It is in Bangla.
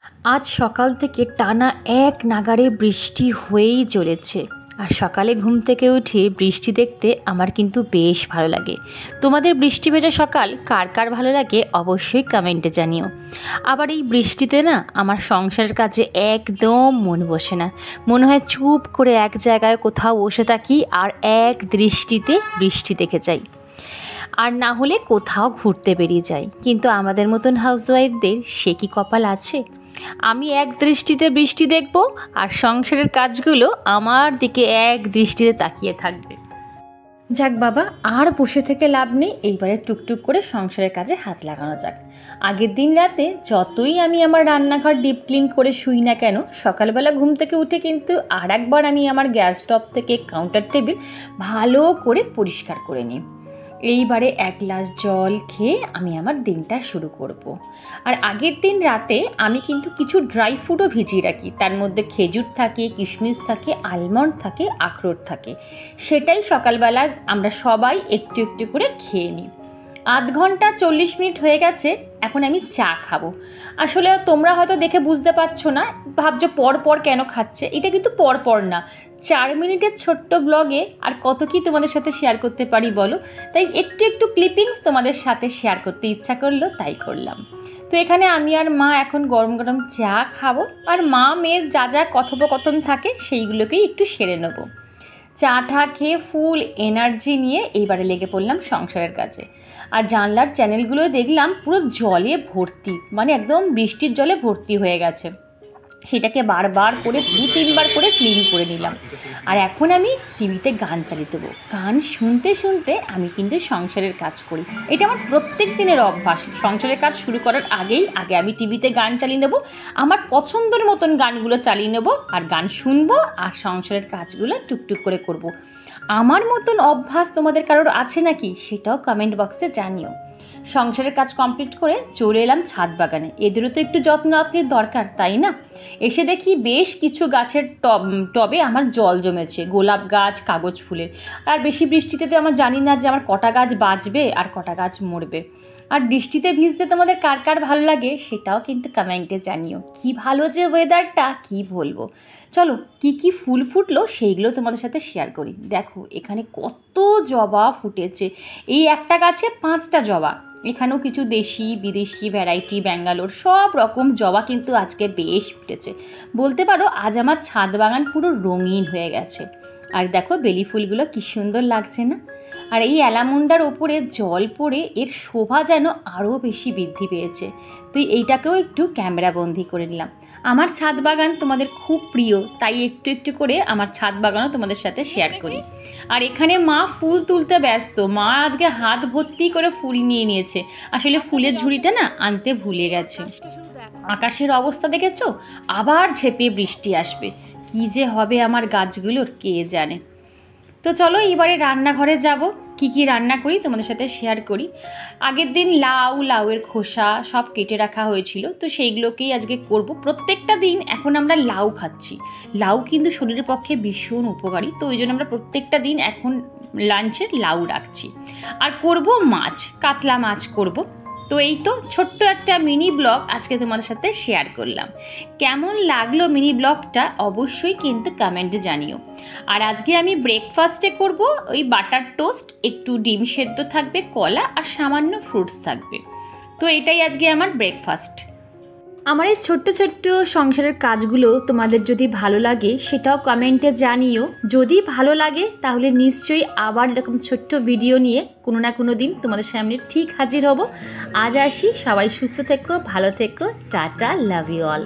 আজ সকাল থেকে টানা এক নাগাড়ে বৃষ্টি হয়েই চলেছে। আর সকালে ঘুম থেকে উঠে বৃষ্টি দেখতে আমার কিন্তু বেশ ভালো লাগে। তোমাদের বৃষ্টি ভেজা সকাল কার কার ভালো লাগে অবশ্যই কমেন্টে জানিও। আবার এই বৃষ্টিতে না আমার সংসারের কাজে একদম মন বসে না, মনে হয় চুপ করে এক জায়গায় কোথাও বসে থাকি আর এক দৃষ্টিতে বৃষ্টি দেখে যাই, আর না হলে কোথাও ঘুরতে বেরিয়ে যাই। কিন্তু আমাদের মতন হাউসওয়াইফদের সে কি কপাল আছে? আমি এক দৃষ্টিতে বৃষ্টি দেখব আর সংসারের কাজগুলো আমার দিকে এক দৃষ্টিতে তাকিয়ে থাকবে। যাক বাবা, আর বসে থেকে লাভ নেই, এইবারে টুকটুক করে সংসারের কাজে হাত লাগানো যাক। আগের দিন রাতে যতই আমি আমার রান্নাঘর ডিপ ক্লিন করে শুই না কেন, সকালবেলা ঘুম থেকে উঠে কিন্তু আর একবার আমি আমার গ্যাস স্টোভ থেকে কাউন্টার টেবিল ভালো করে পরিষ্কার করে নিই। এইবারে এক গ্লাস জল খেয়ে আমি আমার দিনটা শুরু করব। আর আগের দিন রাতে আমি কিন্তু কিছু ড্রাই ফ্রুটও ভিজিয়ে রাখি, তার মধ্যে খেজুর থাকে, কিশমিশ থাকে, আলমন্ড থাকে, আখরোট থাকে। সেটাই সকালবেলা আমরা সবাই একটু একটু করে খেয়ে নিই। আধ ঘন্টা 40 মিনিট হয়ে গেছে, এখন আমি চা খাবো। আসলে তোমরা হয়তো দেখে বুঝতে পারছো না, ভাবছো পর কেন খাচ্ছে। এটা কিন্তু পর না, 4 মিনিটের ছোট্ট ব্লগে আর কত কি তোমাদের সাথে শেয়ার করতে পারি বলো। তাই একটু একটু ক্লিপিংস তোমাদের সাথে শেয়ার করতে ইচ্ছা করলো, তাই করলাম। তো এখানে আমি আর মা এখন গরম গরম চা খাবো, আর মা মেয়ের যা যা কথোপকথন থাকে সেইগুলোকেই একটু সেরে নেবো। চা টা খেয়ে ফুল এনার্জি নিয়ে এইবারে লেগে পড়লাম সংসারের কাছে। আর জানলার চ্যানেলগুলো দেখলাম পুরো জলে ভর্তি, মানে একদম বৃষ্টির জলে ভর্তি হয়ে গেছে। সেটাকে বারবার করে 2-3 বার করে ক্লিন করে নিলাম। আর এখন আমি টিভিতে গান চালিয়ে দেবো। গান শুনতে শুনতে আমি কিন্তু সংসারের কাজ করি, এটা আমার প্রত্যেক দিনের অভ্যাস। সংসারের কাজ শুরু করার আগে আমি টিভিতে গান চালিয়ে নেবো, আমার পছন্দের মতন গানগুলো চালিয়ে নেবো, আর গান শুনবো আর সংসারের কাজগুলো টুকটুক করে করব। আমার মতন অভ্যাস তোমাদের কারোর আছে নাকি সেটাও কমেন্ট বক্সে জানিও। সংসারের কাজ কমপ্লিট করে চলে এলাম ছাদ বাগানে। এদেরও তো একটু যত্ন আত্মীর দরকার, তাই না? এসে দেখি বেশ কিছু গাছের টবে আমার জল জমেছে, গোলাপ গাছ, কাগজ ফুলের। আর বেশি বৃষ্টিতে তো আমার জানি না যে আমার কটা গাছ বাঁচবে আর কটা গাছ মরবে। আর বৃষ্টিতে ভিজতে তোমাদের কার কার ভালো লাগে সেটাও কিন্তু কমেন্টে জানিও। কি ভালো যে ওয়েদারটা, কি বলবো। চলো কি ফুল ফুটলো সেইগুলো তোমাদের সাথে শেয়ার করি। দেখো এখানে কত জবা ফুটেছে, এই একটা গাছে 5টা জবা। এখানেও কিছু দেশি বিদেশি ভ্যারাইটি, ব্যাঙ্গালোর, সব রকম জবা কিন্তু আজকে বেশ ফুটেছে। বলতে পারো আজ আমার ছাদ বাগান পুরো রঙিন হয়ে গেছে। আর দেখো বেলি ফুলগুলো কি সুন্দর লাগছে না? আর এই অ্যালামুন্ডার ওপরে জল পড়ে এর শোভা যেন আরও বেশি বৃদ্ধি পেয়েছে। তো এইটাকেও একটু ক্যামেরা বন্দি করে নিলাম। আমার ছাদ বাগান তোমাদের খুব প্রিয়, তাই একটু একটু করে আমার ছাদ বাগানও তোমাদের সাথে শেয়ার করি। আর এখানে মা ফুল তুলতে ব্যস্ত, মা আজকে হাত ভর্তি করে ফুল নিয়ে নিয়েছে। আসলে ফুলের ঝুড়িটা না আনতে ভুলে গেছে। আকাশের অবস্থা দেখেছো, আবার ঝেঁপে বৃষ্টি আসবে। কি যে হবে আমার গাছগুলোর কে জানে। তো চলো এবারে রান্নাঘরে যাব, কি রান্না করি তোমাদের সাথে শেয়ার করি। আগের দিন লাউয়ের খোসা সব কেটে রাখা হয়েছিল, তো সেইগুলোকেই আজকে করব। প্রত্যেকটা দিন এখন আমরা লাউ খাচ্ছি। লাউ কিন্তু শরীরের পক্ষে ভীষণ উপকারী, তো ওই জন্য আমরা প্রত্যেকটা দিন এখন লাঞ্চের লাউ রাখছি। আর করব মাছ, কাতলা মাছ করব। তো এই তো ছোট্ট একটা মিনি ব্লগ আজকে তোমাদের সাথে শেয়ার করলাম। কেমন লাগলো মিনি ব্লগটা অবশ্যই কিন্তু কমেন্টে জানিও। আর আজকে আমি ব্রেকফাস্টে করব ওই বাটার টোস্ট, একটু ডিম সেদ্ধ থাকবে, কলা আর সামান্য ফ্রুটস থাকবে। তো এটাই আজকে আমার ব্রেকফাস্ট। আমার এই ছোট্ট সংসারের কাজগুলো তোমাদের যদি ভালো লাগে সেটাও কমেন্টে জানিও। যদি ভালো লাগে তাহলে নিশ্চয়ই আবার এরকম ছোট্ট ভিডিও নিয়ে কোনো না কোনো দিন তোমাদের সামনে ঠিক হাজির হব। আজ আসি, সবাই সুস্থ থেকো, ভালো থেকো, টাটা, লাভ ইউ অল।